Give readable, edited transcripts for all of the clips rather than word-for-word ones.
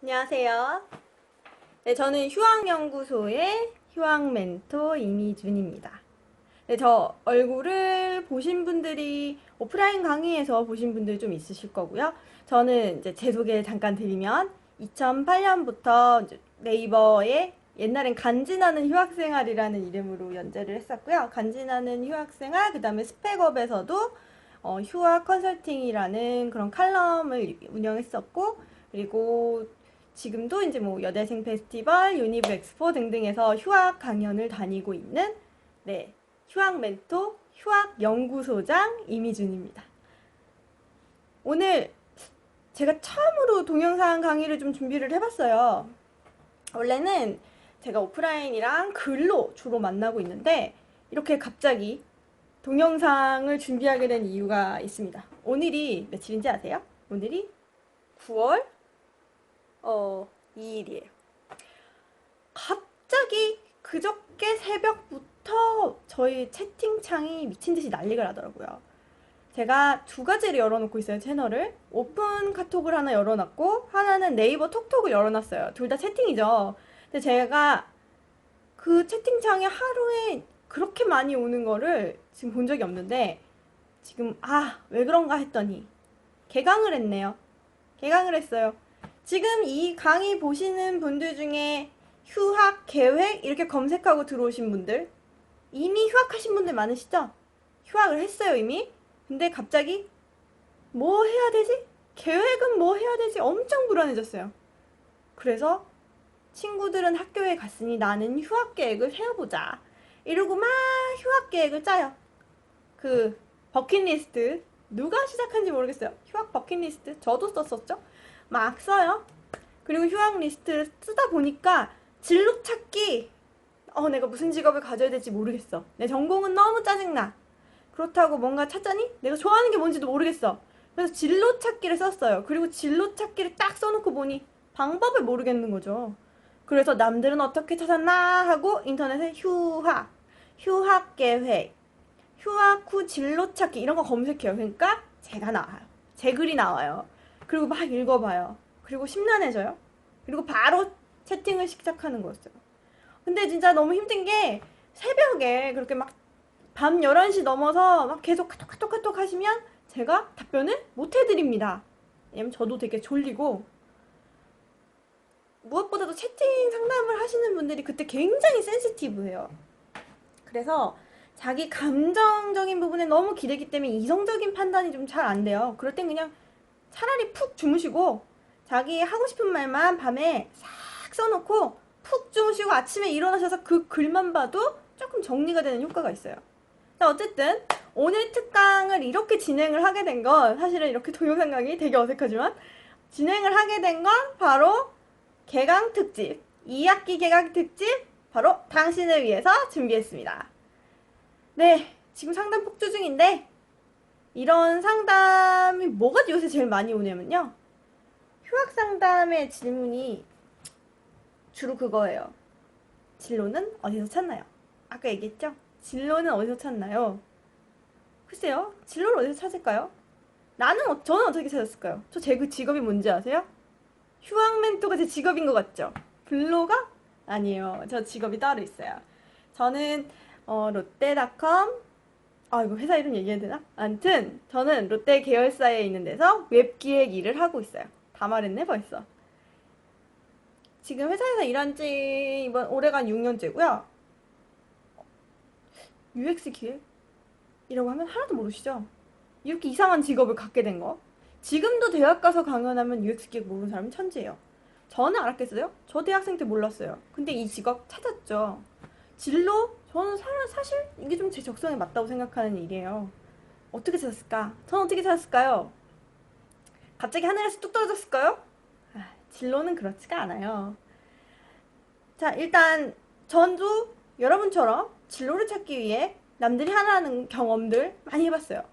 안녕하세요. 네, 저는 휴학연구소의 휴학멘토 이미준입니다. 네, 저 얼굴을 보신 분들이 오프라인 강의에서 보신 분들 좀 있으실 거고요. 저는 이제 제 소개 잠깐 드리면 2008년부터 네이버에 옛날엔 간지나는 휴학생활이라는 이름으로 연재를 했었고요. 간지나는 휴학생활, 그 다음에 스펙업에서도 휴학 컨설팅이라는 그런 칼럼을 운영했었고, 그리고 지금도 이제 뭐 여대생 페스티벌, 유니브 엑스포 등등에서 휴학 강연을 다니고 있는 네, 휴학 멘토, 휴학 연구소장 이미준입니다. 오늘 제가 처음으로 동영상 강의를 좀 준비를 해봤어요. 원래는 제가 오프라인이랑 글로 주로 만나고 있는데 이렇게 갑자기 동영상을 준비하게 된 이유가 있습니다. 오늘이 며칠인지 아세요? 오늘이 9월 2일이에요. 갑자기 그저께 새벽부터 저희 채팅창이 미친듯이 난리가 나더라고요. 제가 두 가지를 열어놓고 있어요, 채널을. 오픈 카톡을 하나 열어놨고, 하나는 네이버 톡톡을 열어놨어요. 둘 다 채팅이죠. 근데 제가 그 채팅창에 하루에 그렇게 많이 오는 거를 지금 본 적이 없는데, 지금, 왜 그런가 했더니, 개강을 했네요. 개강을 했어요. 지금 이 강의 보시는 분들 중에 휴학 계획 이렇게 검색하고 들어오신 분들, 이미 휴학하신 분들 많으시죠? 휴학을 했어요, 이미. 근데 갑자기 뭐 해야 되지? 계획은 뭐 해야 되지? 엄청 불안해졌어요. 그래서 친구들은 학교에 갔으니 나는 휴학 계획을 세워보자. 이러고 막 휴학 계획을 짜요. 그 버킷리스트 누가 시작한지 모르겠어요. 휴학 버킷리스트 저도 썼었죠. 막 써요. 그리고 휴학 리스트를 쓰다 보니까 진로 찾기. 내가 무슨 직업을 가져야 될지 모르겠어. 내 전공은 너무 짜증나. 그렇다고 뭔가 찾자니 내가 좋아하는 게 뭔지도 모르겠어. 그래서 진로 찾기를 썼어요. 그리고 진로 찾기를 딱 써놓고 보니 방법을 모르겠는 거죠. 그래서 남들은 어떻게 찾았나 하고 인터넷에 휴학 계획, 휴학 후 진로 찾기 이런 거 검색해요. 그러니까 제가 나와요. 제 글이 나와요. 그리고 막 읽어봐요. 그리고 심란해져요. 그리고 바로 채팅을 시작하는 거였어요. 근데 진짜 너무 힘든 게 새벽에 그렇게 막 밤 11시 넘어서 막 계속 카톡 하시면 제가 답변을 못 해드립니다. 왜냐면 저도 되게 졸리고 무엇보다도 채팅 상담을 하시는 분들이 그때 굉장히 센시티브해요. 그래서 자기 감정적인 부분에 너무 기대기 때문에 이성적인 판단이 좀 잘 안 돼요. 그럴 땐 그냥 차라리 푹 주무시고 자기 하고 싶은 말만 밤에 싹 써놓고 푹 주무시고 아침에 일어나셔서 그 글만 봐도 조금 정리가 되는 효과가 있어요. 자, 어쨌든 오늘 특강을 이렇게 진행을 하게 된 건 사실은 이렇게 동영상 강의 되게 어색하지만 진행을 하게 된 건 바로 개강 특집 2학기 개강 특집 바로 당신을 위해서 준비했습니다. 네, 지금 상담 폭주 중인데 이런 상담이 뭐가 요새 제일 많이 오냐면요. 휴학 상담의 질문이 주로 그거예요. 진로는 어디서 찾나요? 아까 얘기했죠? 진로는 어디서 찾나요? 글쎄요, 진로를 어디서 찾을까요? 저는 어떻게 찾았을까요? 제 그 직업이 뭔지 아세요? 휴학 멘토가 제 직업인 것 같죠? 블로거? 아니에요. 저 직업이 따로 있어요. 저는 롯데닷컴 이거 회사 이름 얘기해야 되나? 아무튼 저는 롯데 계열사에 있는 데서 웹기획 일을 하고 있어요. 다 말했네 벌써. 지금 회사에서 일한 지 이번 올해간 6년째고요. UX 기획이라고 하면 하나도 모르시죠? 이렇게 이상한 직업을 갖게 된 거. 지금도 대학 가서 강연하면 UX 기획 모르는 사람은 천재예요. 저는 알았겠어요? 저 대학생 때 몰랐어요. 근데 이 직업 찾았죠. 진로? 저는 사실 이게 좀 제 적성에 맞다고 생각하는 일이에요. 어떻게 찾았을까? 전 어떻게 찾았을까요? 갑자기 하늘에서 뚝 떨어졌을까요? 진로는 그렇지가 않아요. 자, 일단 전도 여러분처럼 진로를 찾기 위해 남들이 하는 경험들 많이 해봤어요.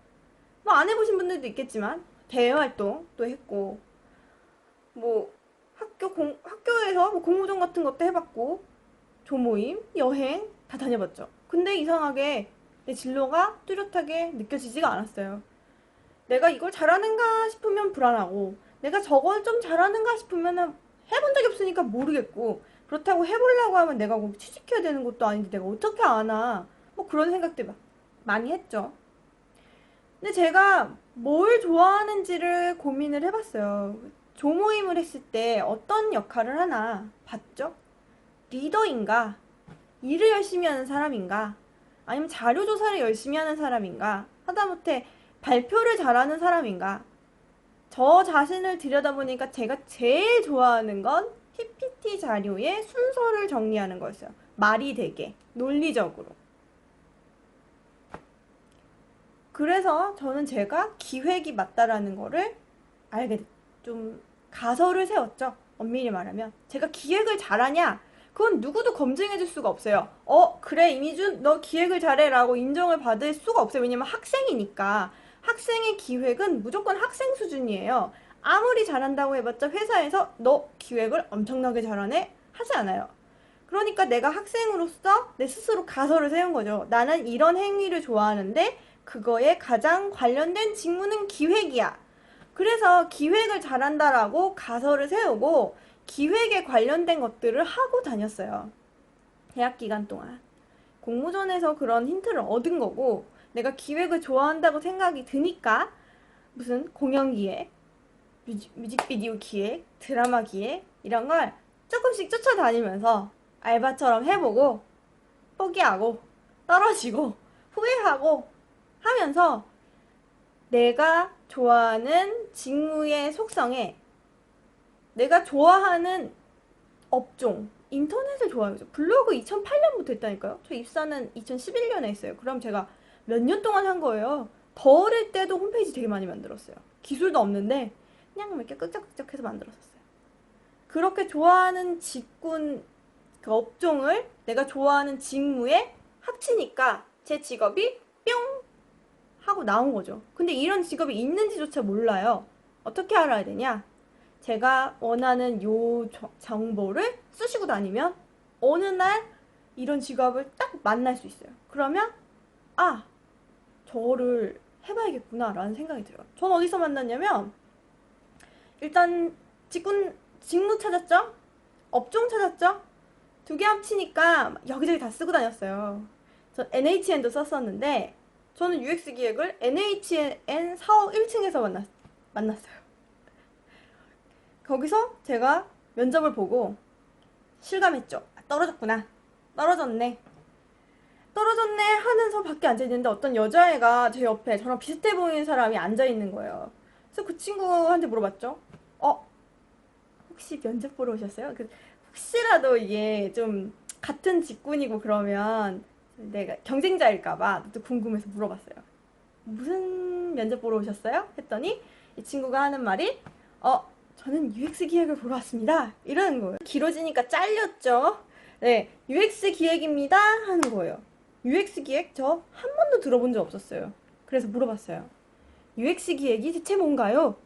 뭐 안 해보신 분들도 있겠지만 대외 활동도 했고 뭐 학교에서 뭐 공모전 같은 것도 해봤고 조모임, 여행 다 다녀봤죠. 근데 이상하게 내 진로가 뚜렷하게 느껴지지가 않았어요. 내가 이걸 잘하는가 싶으면 불안하고 내가 저걸 좀 잘하는가 싶으면 해본 적이 없으니까 모르겠고, 그렇다고 해보려고 하면 내가 뭐 취직해야 되는 것도 아닌데 내가 어떻게 아나, 뭐 그런 생각들 많이 했죠. 근데 제가 뭘 좋아하는지를 고민을 해봤어요. 조모임을 했을 때 어떤 역할을 하나 봤죠? 리더인가? 일을 열심히 하는 사람인가? 아니면 자료 조사를 열심히 하는 사람인가? 하다못해 발표를 잘하는 사람인가? 저 자신을 들여다보니까 제가 제일 좋아하는 건 PPT 자료의 순서를 정리하는 거였어요. 말이 되게, 논리적으로. 그래서 저는 제가 기획이 맞다라는 거를 알게 좀 가설을 세웠죠. 엄밀히 말하면. 제가 기획을 잘하냐? 그건 누구도 검증해 줄 수가 없어요. 그래, 이미준, 너 기획을 잘해. 라고 인정을 받을 수가 없어요. 왜냐면 학생이니까. 학생의 기획은 무조건 학생 수준이에요. 아무리 잘한다고 해봤자 회사에서 너 기획을 엄청나게 잘하네? 하지 않아요. 그러니까 내가 학생으로서 내 스스로 가설을 세운 거죠. 나는 이런 행위를 좋아하는데 그거에 가장 관련된 직무는 기획이야. 그래서 기획을 잘한다라고 가설을 세우고 기획에 관련된 것들을 하고 다녔어요. 대학 기간 동안. 공모전에서 그런 힌트를 얻은 거고 내가 기획을 좋아한다고 생각이 드니까 무슨 공연 기획, 뮤직비디오 기획, 드라마 기획 이런 걸 조금씩 쫓아다니면서 알바처럼 해보고 포기하고 떨어지고 후회하고 하면서 내가 좋아하는 직무의 속성에 내가 좋아하는 업종, 인터넷을 좋아해요. 블로그 2008년부터 했다니까요. 저 입사는 2011년에 했어요. 그럼 제가 몇 년 동안 한 거예요. 더 어릴 때도 홈페이지 되게 많이 만들었어요. 기술도 없는데 그냥 이렇게 끄적끄적해서 만들었었어요. 그렇게 좋아하는 직군 그 업종을 내가 좋아하는 직무에 합치니까 제 직업이 뿅 하고 나온 거죠. 근데 이런 직업이 있는지조차 몰라요. 어떻게 알아야 되냐? 제가 원하는 요 정보를 쓰시고 다니면 어느 날 이런 직업을 딱 만날 수 있어요. 그러면 저를 해봐야겠구나 라는 생각이 들어요. 전 어디서 만났냐면 일단 직무 찾았죠? 업종 찾았죠? 두 개 합치니까 여기저기 다 쓰고 다녔어요. 전 NHN도 썼었는데 저는 UX 기획을 NHN 사옥 1층에서 만났어요. 거기서 제가 면접을 보고 실감했죠. 떨어졌구나. 떨어졌네 하면서 밖에 앉아있는데 어떤 여자애가 제 옆에 저랑 비슷해 보이는 사람이 앉아있는 거예요. 그래서 그 친구한테 물어봤죠. 혹시 면접 보러 오셨어요? 혹시라도 이게 좀 같은 직군이고 그러면 내가 경쟁자일까봐 또 궁금해서 물어봤어요. 무슨 면접 보러 오셨어요? 했더니 이 친구가 하는 말이 저는 UX 기획을 보러 왔습니다. 이러는 거예요. 길어지니까 잘렸죠. 네, UX 기획입니다 하는 거예요. UX 기획 저 한 번도 들어본 적 없었어요. 그래서 물어봤어요. UX 기획이 대체 뭔가요?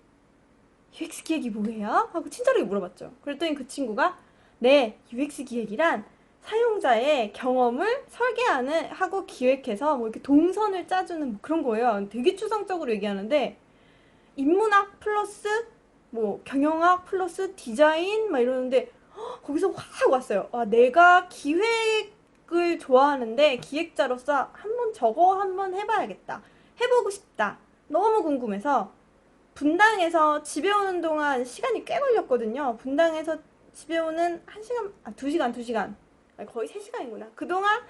UX 기획이 뭐예요? 하고 친절하게 물어봤죠. 그랬더니 그 친구가 네, UX 기획이란 사용자의 경험을 설계하는 하고 기획해서 뭐 이렇게 동선을 짜주는 뭐 그런 거예요. 되게 추상적으로 얘기하는데 인문학 플러스 뭐 경영학 플러스 디자인 막 이러는데 거기서 확 왔어요. 내가 기획을 좋아하는데 기획자로서 한번 저거 한번 해봐야겠다. 해보고 싶다. 너무 궁금해서 분당에서 집에 오는 동안 시간이 꽤 걸렸거든요. 분당에서 집에 오는 1시간, 2시간. 거의 3시간이구나. 그동안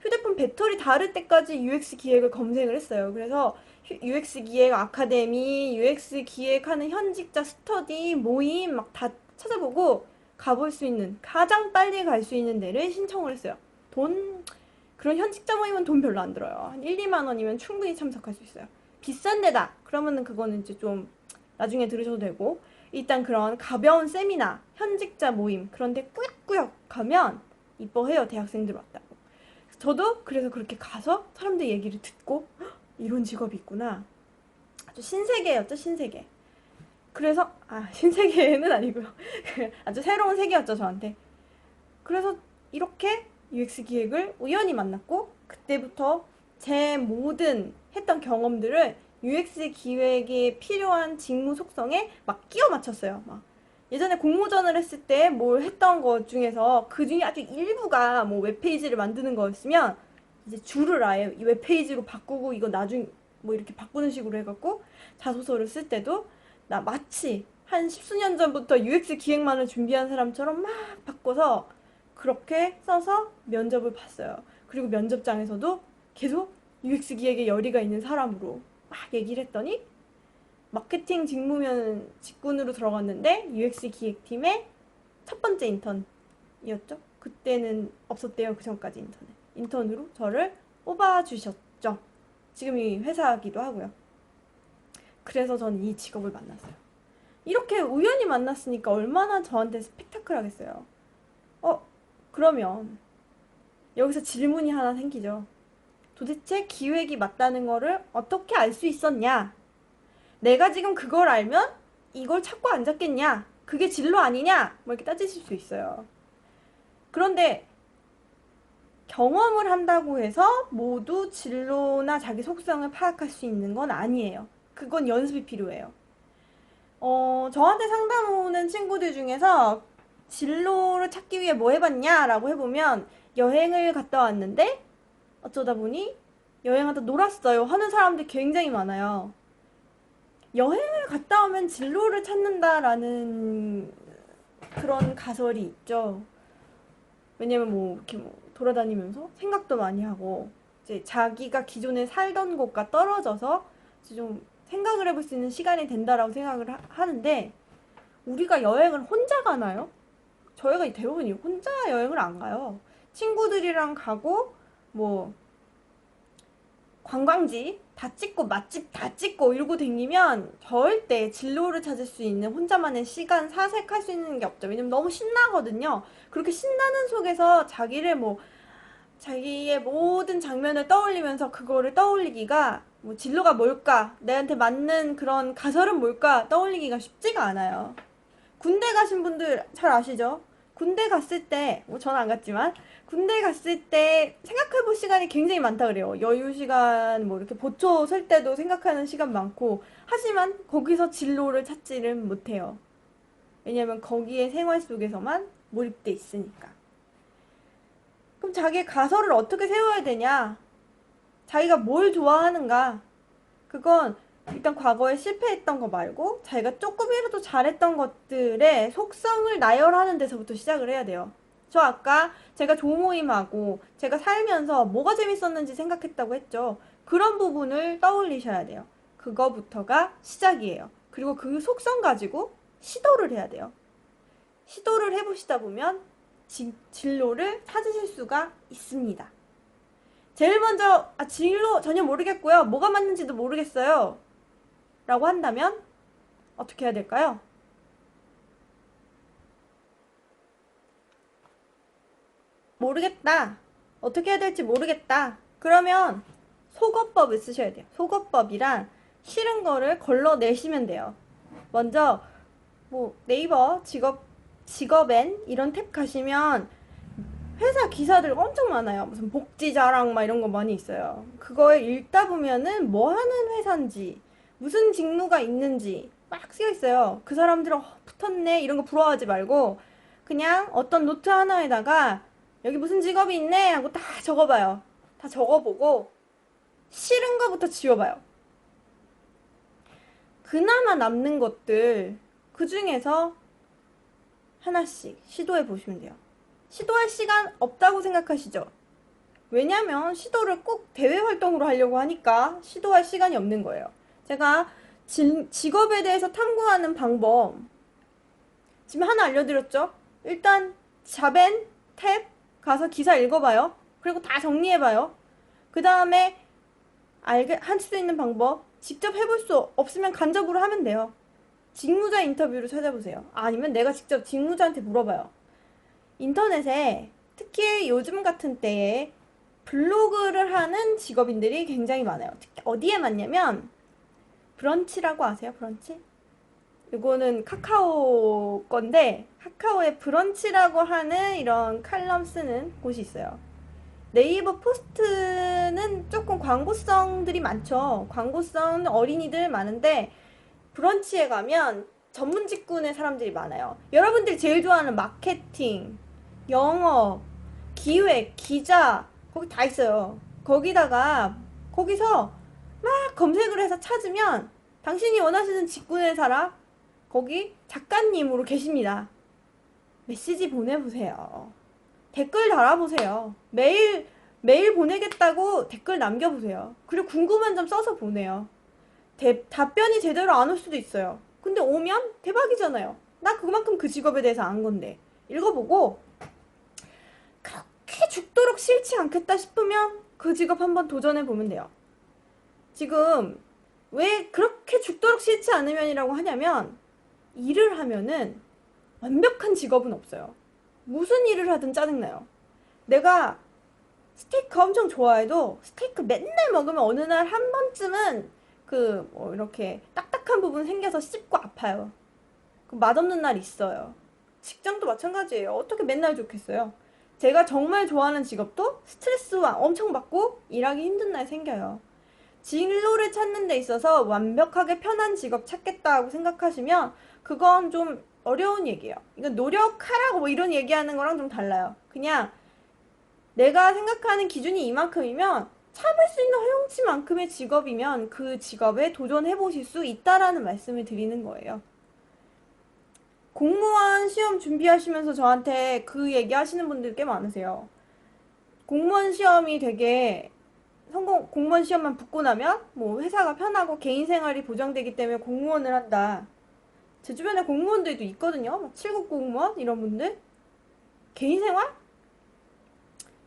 휴대폰 배터리 닳을 때까지 UX 기획을 검색을 했어요. 그래서 UX 기획 아카데미, UX 기획하는 현직자 스터디, 모임 막 다 찾아보고 가볼 수 있는, 가장 빨리 갈 수 있는 데를 신청을 했어요. 그런 현직자 모임은 돈 별로 안 들어요. 한 1, 2만 원이면 충분히 참석할 수 있어요. 비싼 데다. 그러면은 그거는 이제 좀 나중에 들으셔도 되고, 일단 그런 가벼운 세미나, 현직자 모임, 그런데 꾸역꾸역 가면 이뻐해요. 대학생들 왔다고. 저도 그래서 그렇게 가서 사람들 얘기를 듣고 이런 직업이 있구나. 아주 신세계였죠, 신세계. 그래서 신세계는 아니고요. 아주 새로운 세계였죠, 저한테. 그래서 이렇게 UX 기획을 우연히 만났고 그때부터 제 모든 했던 경험들을 UX 기획에 필요한 직무 속성에 막 끼워 맞췄어요. 막 예전에 공모전을 했을 때 뭘 했던 것 중에서 그 중에 아주 일부가 뭐 웹페이지를 만드는 거였으면 이제 줄을 아예 이 웹페이지로 바꾸고 이거 나중 뭐 이렇게 바꾸는 식으로 해갖고 자소서를 쓸 때도 나 마치 한 십수년 전부터 UX 기획만을 준비한 사람처럼 막 바꿔서 그렇게 써서 면접을 봤어요. 그리고 면접장에서도 계속 UX 기획에 열의가 있는 사람으로 막 얘기를 했더니 마케팅 직무면 직군으로 들어갔는데 UX 기획팀의 첫 번째 인턴이었죠. 그때는 없었대요. 그 전까지 인턴으로 저를 뽑아주셨죠. 지금 이 회사기도 하고요. 그래서 저는 이 직업을 만났어요. 이렇게 우연히 만났으니까 얼마나 저한테 스펙타클하겠어요. 그러면 여기서 질문이 하나 생기죠. 도대체 기획이 맞다는 거를 어떻게 알 수 있었냐? 내가 지금 그걸 알면 이걸 찾고 앉았겠냐? 그게 진로 아니냐? 뭐 이렇게 따지실 수 있어요. 그런데 경험을 한다고 해서 모두 진로나 자기 속성을 파악할 수 있는 건 아니에요. 그건 연습이 필요해요. 저한테 상담 오는 친구들 중에서 진로를 찾기 위해 뭐 해봤냐? 라고 해보면 여행을 갔다 왔는데 어쩌다 보니 여행하다 놀았어요 하는 사람들 굉장히 많아요. 여행을 갔다 오면 진로를 찾는다라는 그런 가설이 있죠. 왜냐면 뭐 이렇게 뭐 돌아다니면서 생각도 많이 하고 이제 자기가 기존에 살던 곳과 떨어져서 좀 생각을 해볼 수 있는 시간이 된다라고 생각을 하는데 우리가 여행을 혼자 가나요? 저희가 대부분 혼자 여행을 안 가요. 친구들이랑 가고 뭐 관광지 다 찍고 맛집 다 찍고 이러고 다니면 절대 진로를 찾을 수 있는 혼자만의 시간 사색할 수 있는 게 없죠. 왜냐면 너무 신나거든요. 그렇게 신나는 속에서 자기의 모든 장면을 떠올리면서 그거를 떠올리기가 뭐 진로가 뭘까, 내한테 맞는 그런 가설은 뭘까 떠올리기가 쉽지가 않아요. 군대 가신 분들 잘 아시죠? 군대 갔을 때, 뭐 저는 안 갔지만, 군대 갔을 때 생각해볼 시간이 굉장히 많다 그래요. 여유 시간, 뭐 이렇게 보초 설 때도 생각하는 시간 많고, 하지만 거기서 진로를 찾지는 못해요. 왜냐면 거기에 생활 속에서만 몰입돼 있으니까. 그럼 자기의 가설을 어떻게 세워야 되냐? 자기가 뭘 좋아하는가? 그건 일단 과거에 실패했던 거 말고 자기가 조금이라도 잘했던 것들의 속성을 나열하는 데서부터 시작을 해야 돼요. 저 아까 제가 조모임하고 제가 살면서 뭐가 재밌었는지 생각했다고 했죠. 그런 부분을 떠올리셔야 돼요. 그거부터가 시작이에요. 그리고 그 속성 가지고 시도를 해야 돼요. 시도를 해보시다 보면 진로를 찾으실 수가 있습니다. 제일 먼저 진로 전혀 모르겠고요. 뭐가 맞는지도 모르겠어요. 라고 한다면 어떻게 해야 될까요? 모르겠다. 어떻게 해야 될지 모르겠다. 그러면 속어법을 쓰셔야 돼요. 속어법이란 싫은 거를 걸러내시면 돼요. 먼저 뭐 네이버 직업엔 이런 탭 가시면 회사 기사들 엄청 많아요. 무슨 복지 자랑 막 이런 거 많이 있어요. 그거에 읽다 보면은 뭐 하는 회사인지 무슨 직무가 있는지 막 쓰여 있어요. 그 사람들은 붙었네 이런 거 부러워하지 말고 그냥 어떤 노트 하나에다가 여기 무슨 직업이 있네 하고 다 적어봐요. 다 적어보고 싫은 거부터 지워봐요. 그나마 남는 것들 그 중에서 하나씩 시도해 보시면 돼요. 시도할 시간 없다고 생각하시죠? 왜냐면 시도를 꼭 대외 활동으로 하려고 하니까 시도할 시간이 없는 거예요. 제가 직업에 대해서 탐구하는 방법 지금 하나 알려드렸죠? 일단 자벤 탭 가서 기사 읽어봐요. 그리고 다 정리해봐요. 그 다음에 할 수 있는 방법 직접 해볼 수 없으면 간접으로 하면 돼요. 직무자 인터뷰를 찾아보세요. 아니면 내가 직접 직무자한테 물어봐요. 인터넷에 특히 요즘 같은 때에 블로그를 하는 직업인들이 굉장히 많아요. 특히 어디에 많냐면 브런치라고 아세요? 브런치? 이거는 카카오 건데 카카오에 브런치라고 하는 이런 칼럼 쓰는 곳이 있어요. 네이버 포스트는 조금 광고성들이 많죠. 광고성 어린이들 많은데 브런치에 가면 전문 직군의 사람들이 많아요. 여러분들이 제일 좋아하는 마케팅, 영업, 기획, 기자, 거기 다 있어요. 거기서 막 검색을 해서 찾으면 당신이 원하시는 직군의 사람, 거기 작가님으로 계십니다. 메시지 보내보세요. 댓글 달아보세요. 메일 보내겠다고 댓글 남겨보세요. 그리고 궁금한 점 써서 보내요. 답변이 제대로 안 올 수도 있어요. 근데 오면 대박이잖아요. 나 그만큼 그 직업에 대해서 안 건데. 읽어보고 그렇게 죽도록 싫지 않겠다 싶으면 그 직업 한번 도전해보면 돼요. 지금 왜 그렇게 죽도록 싫지 않으면이라고 하냐면, 일을 하면은 완벽한 직업은 없어요. 무슨 일을 하든 짜증나요. 내가 스테이크 엄청 좋아해도 스테이크 맨날 먹으면 어느 날 한 번쯤은 이렇게 딱딱한 부분 생겨서 씹고 아파요. 맛없는 날 있어요. 직장도 마찬가지예요. 어떻게 맨날 좋겠어요? 제가 정말 좋아하는 직업도 스트레스 엄청 받고 일하기 힘든 날 생겨요. 진로를 찾는 데 있어서 완벽하게 편한 직업 찾겠다고 생각하시면 그건 좀 어려운 얘기예요. 이건 노력하라고 뭐 이런 얘기하는 거랑 좀 달라요. 그냥 내가 생각하는 기준이 이만큼이면, 참을 수 있는 허용치만큼의 직업이면 그 직업에 도전해 보실 수 있다라는 말씀을 드리는 거예요. 공무원 시험 준비하시면서 저한테 그 얘기 하시는 분들 꽤 많으세요. 공무원 시험이 되게 공무원 시험만 붙고 나면 뭐 회사가 편하고 개인 생활이 보장되기 때문에 공무원을 한다. 제 주변에 공무원들도 있거든요. 막 7급 공무원 이런 분들. 개인 생활?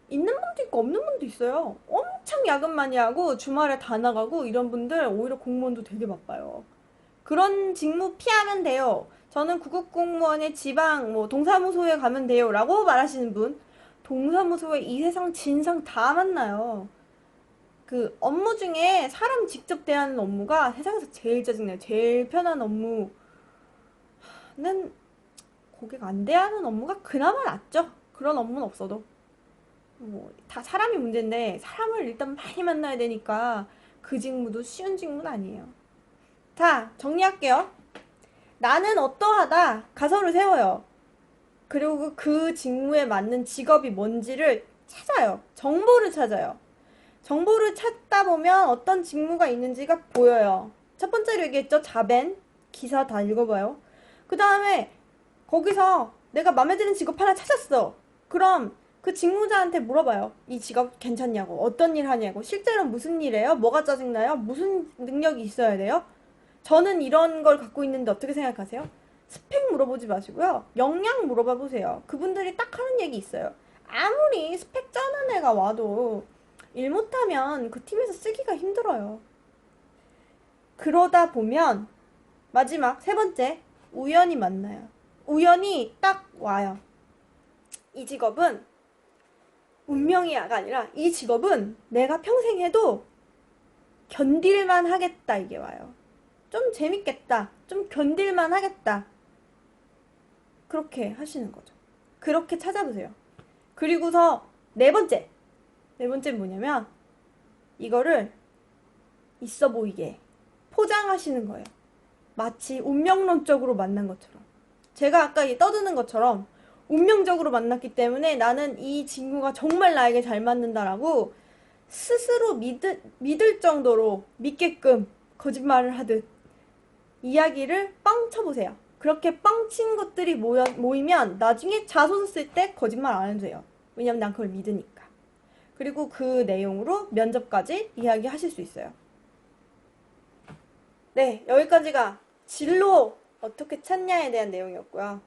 있는 분도 있고 없는 분도 있어요. 엄청 야근 많이 하고 주말에 다 나가고 이런 분들 오히려 공무원도 되게 바빠요. 그런 직무 피하면 돼요. 저는 구급공무원의 지방 동사무소에 가면 돼요 라고 말하시는 분, 동사무소에 이 세상 진상 다 만나요. 그 업무 중에 사람 직접 대하는 업무가 세상에서 제일 짜증나요. 제일 편한 업무는 고객 안 대하는 업무가 그나마 낫죠. 그런 업무는 없어도. 다 사람이 문제인데 사람을 일단 많이 만나야 되니까 그 직무도 쉬운 직무는 아니에요. 자, 정리할게요. 나는 어떠하다 가설을 세워요. 그리고 그 직무에 맞는 직업이 뭔지를 찾아요. 정보를 찾아요. 정보를 찾다 보면 어떤 직무가 있는지가 보여요. 첫 번째로 얘기했죠. 자벤 기사 다 읽어봐요. 그 다음에 거기서 내가 마음에 드는 직업 하나 찾았어. 그럼 그 직무자한테 물어봐요. 이 직업 괜찮냐고, 어떤 일 하냐고, 실제로 무슨 일해요? 뭐가 짜증나요? 무슨 능력이 있어야 돼요? 저는 이런 걸 갖고 있는데 어떻게 생각하세요? 스펙 물어보지 마시고요. 역량 물어봐 보세요. 그분들이 딱 하는 얘기 있어요. 아무리 스펙 쩌는 애가 와도 일 못하면 그 팀에서 쓰기가 힘들어요. 그러다 보면 마지막 세 번째, 우연히 만나요. 우연히 딱 와요. 이 직업은 운명이야가 아니라 이 직업은 내가 평생 해도 견딜만 하겠다, 이게 와요. 좀 재밌겠다, 좀 견딜만 하겠다, 그렇게 하시는 거죠. 그렇게 찾아보세요. 그리고서 네 번째는 뭐냐면 이거를 있어 보이게 포장하시는 거예요. 마치 운명론적으로 만난 것처럼. 제가 아까 떠드는 것처럼 운명적으로 만났기 때문에 나는 이 친구가 정말 나에게 잘 맞는다라고 스스로 믿을 정도로 믿게끔 거짓말을 하듯 이야기를 뻥 쳐보세요. 그렇게 뻥친 것들이 모이면 나중에 자소서 쓸 때 거짓말 안 해도 돼요. 왜냐면 난 그걸 믿으니까. 그리고 그 내용으로 면접까지 이야기하실 수 있어요. 네, 여기까지가 진로 어떻게 찾냐에 대한 내용이었고요.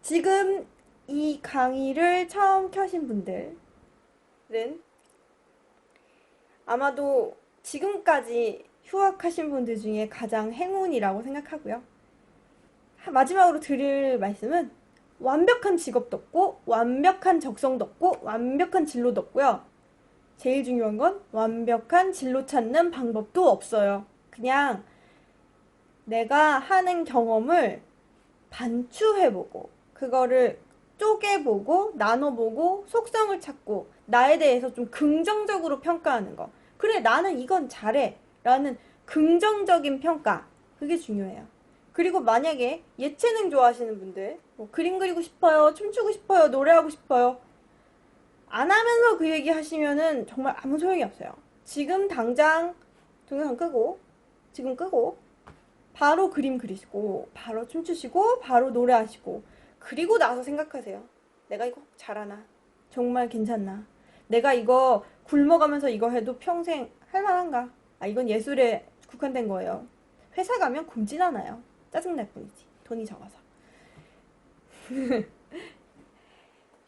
지금 이 강의를 처음 켜신 분들은 아마도 지금까지 휴학하신 분들 중에 가장 행운이라고 생각하고요. 마지막으로 드릴 말씀은 완벽한 직업도 없고 완벽한 적성도 없고 완벽한 진로도 없고요. 제일 중요한 건 완벽한 진로 찾는 방법도 없어요. 그냥 내가 하는 경험을 반추해보고 그거를 쪼개보고 나눠보고 속성을 찾고 나에 대해서 좀 긍정적으로 평가하는 거. 그래, 나는 이건 잘해 라는 긍정적인 평가. 그게 중요해요. 그리고 만약에 예체능 좋아하시는 분들, 뭐 그림 그리고 싶어요, 춤추고 싶어요, 노래하고 싶어요. 안 하면서 그 얘기 하시면은 정말 아무 소용이 없어요. 지금 당장 동영상 끄고, 지금 끄고, 바로 그림 그리시고, 바로 춤추시고, 바로 노래하시고, 그리고 나서 생각하세요. 내가 이거 잘하나? 정말 괜찮나? 내가 이거 굶어가면서 이거 해도 평생 할 만한가? 아, 이건 예술에 국한된 거예요. 회사 가면 굶진 않아요. 짜증날 뿐이지. 돈이 적어서.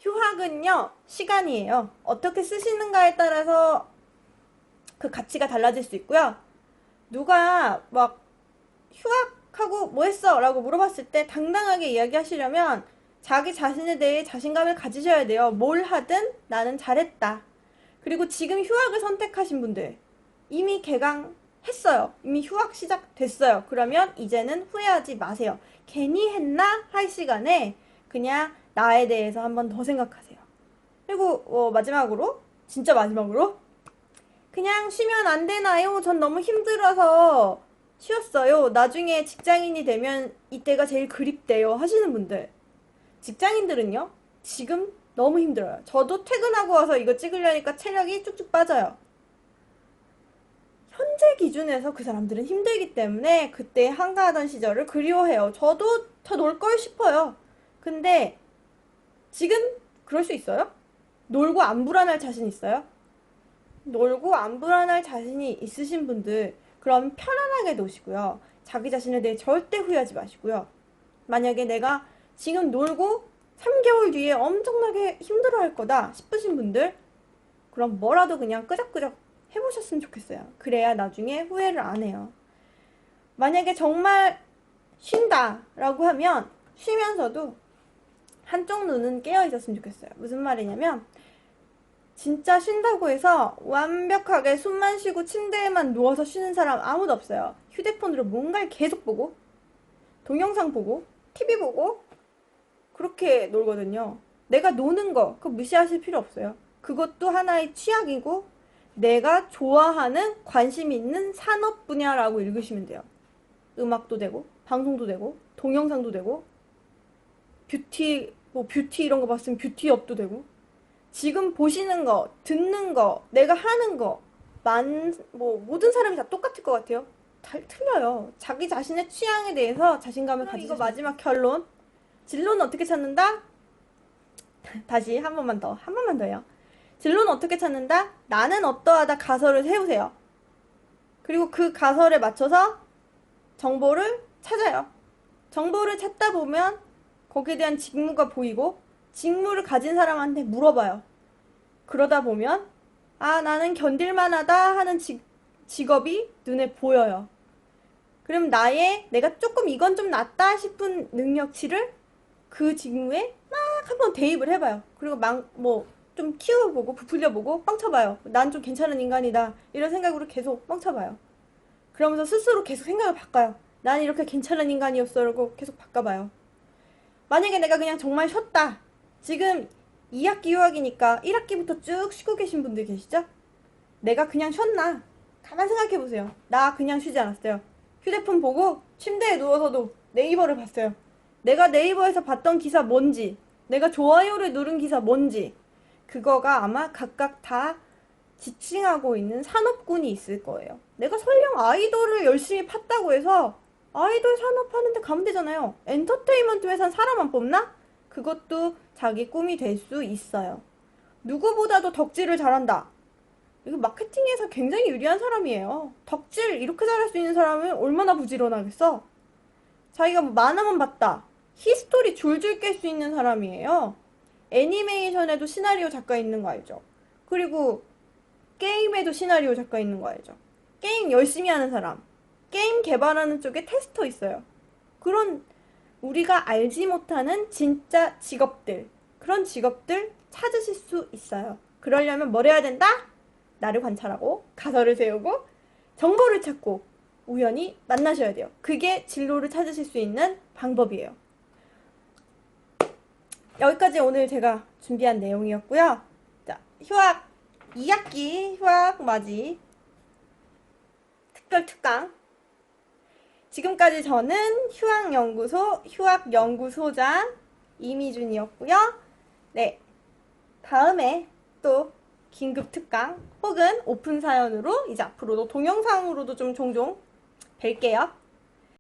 휴학은요, 시간이에요. 어떻게 쓰시는가에 따라서 그 가치가 달라질 수 있고요. 누가 막 휴학하고 뭐 했어? 라고 물어봤을 때 당당하게 이야기하시려면 자기 자신에 대해 자신감을 가지셔야 돼요. 뭘 하든 나는 잘했다. 그리고 지금 휴학을 선택하신 분들 이미 개강했어요. 이미 휴학 시작됐어요. 그러면 이제는 후회하지 마세요. 괜히 했나? 할 시간에 그냥 나에 대해서 한번 더 생각하세요. 그리고 마지막으로 진짜 마지막으로 그냥 쉬면 안 되나요? 전 너무 힘들어서 쉬었어요. 나중에 직장인이 되면 이때가 제일 그립대요. 하시는 분들. 직장인들은요, 지금 너무 힘들어요. 저도 퇴근하고 와서 이거 찍으려니까 체력이 쭉쭉 빠져요. 현재 기준에서 그 사람들은 힘들기 때문에 그때 한가하던 시절을 그리워해요. 저도 더 놀 걸 싶어요. 근데 지금 그럴 수 있어요? 놀고 안 불안할 자신 있어요? 놀고 안 불안할 자신이 있으신 분들, 그럼 편안하게 노시고요. 자기 자신에 대해 절대 후회하지 마시고요. 만약에 내가 지금 놀고 3개월 뒤에 엄청나게 힘들어 할 거다 싶으신 분들, 그럼 뭐라도 그냥 끄적끄적 해보셨으면 좋겠어요. 그래야 나중에 후회를 안 해요. 만약에 정말 쉰다라고 하면 쉬면서도 한쪽 눈은 깨어 있었으면 좋겠어요. 무슨 말이냐면 진짜 쉰다고 해서 완벽하게 숨만 쉬고 침대에만 누워서 쉬는 사람 아무도 없어요. 휴대폰으로 뭔가를 계속 보고 동영상 보고 TV 보고 그렇게 놀거든요. 내가 노는 거 그거 무시하실 필요 없어요. 그것도 하나의 취약이고 내가 좋아하는 관심 있는 산업 분야라고 읽으시면 돼요. 음악도 되고 방송도 되고 동영상도 되고 뷰티 이런 거 봤으면 뷰티업도 되고 지금 보시는 거, 듣는 거, 내가 하는 거, 모든 사람이 다 똑같을 것 같아요. 다 틀려요. 자기 자신의 취향에 대해서 자신감을 가지고 이거 마지막 결론. 진로는 어떻게 찾는다? 다시 한 번만 더요. 진로는 어떻게 찾는다? 나는 어떠하다 가설을 세우세요. 그리고 그 가설에 맞춰서 정보를 찾아요. 정보를 찾다 보면 거기에 대한 직무가 보이고 직무를 가진 사람한테 물어봐요. 그러다 보면 아 나는 견딜만하다 하는 직업이 눈에 보여요. 그럼 내가 조금 이건 좀 낫다 싶은 능력치를 그 직무에 막 한번 대입을 해봐요. 그리고 좀 키워보고 부풀려보고 뻥쳐봐요. 난 좀 괜찮은 인간이다 이런 생각으로 계속 뻥쳐봐요. 그러면서 스스로 계속 생각을 바꿔요. 난 이렇게 괜찮은 인간이었어 라고 계속 바꿔봐요. 만약에 내가 그냥 정말 쉬었다. 지금 2학기 휴학이니까 1학기부터 쭉 쉬고 계신 분들 계시죠? 내가 그냥 쉬었나? 가만 생각해보세요. 나 그냥 쉬지 않았어요. 휴대폰 보고 침대에 누워서도 네이버를 봤어요. 내가 네이버에서 봤던 기사 뭔지, 내가 좋아요를 누른 기사 뭔지, 그거가 아마 각각 다 지칭하고 있는 산업군이 있을 거예요. 내가 설령 아이돌을 열심히 팠다고 해서 아이돌 산업 하는데 가면 되잖아요. 엔터테인먼트 회사는 사람 안 뽑나? 그것도 자기 꿈이 될 수 있어요. 누구보다도 덕질을 잘한다. 이거 마케팅에서 굉장히 유리한 사람이에요. 덕질 이렇게 잘할 수 있는 사람은 얼마나 부지런하겠어? 자기가 만화만 봤다. 히스토리 줄줄 깰 수 있는 사람이에요. 애니메이션에도 시나리오 작가 있는 거 알죠? 그리고 게임에도 시나리오 작가 있는 거 알죠? 게임 열심히 하는 사람. 게임 개발하는 쪽에 테스터 있어요. 그런 우리가 알지 못하는 진짜 직업들, 그런 직업들 찾으실 수 있어요. 그러려면 뭘 해야 된다? 나를 관찰하고 가설을 세우고 정보를 찾고 우연히 만나셔야 돼요. 그게 진로를 찾으실 수 있는 방법이에요. 여기까지 오늘 제가 준비한 내용이었고요. 자, 휴학 2학기 휴학 맞이 특별 특강. 지금까지 저는 휴학연구소장 이미준이었고요. 네, 다음에 또 긴급 특강 혹은 오픈 사연으로 이제 앞으로도 동영상으로도 좀 종종 뵐게요.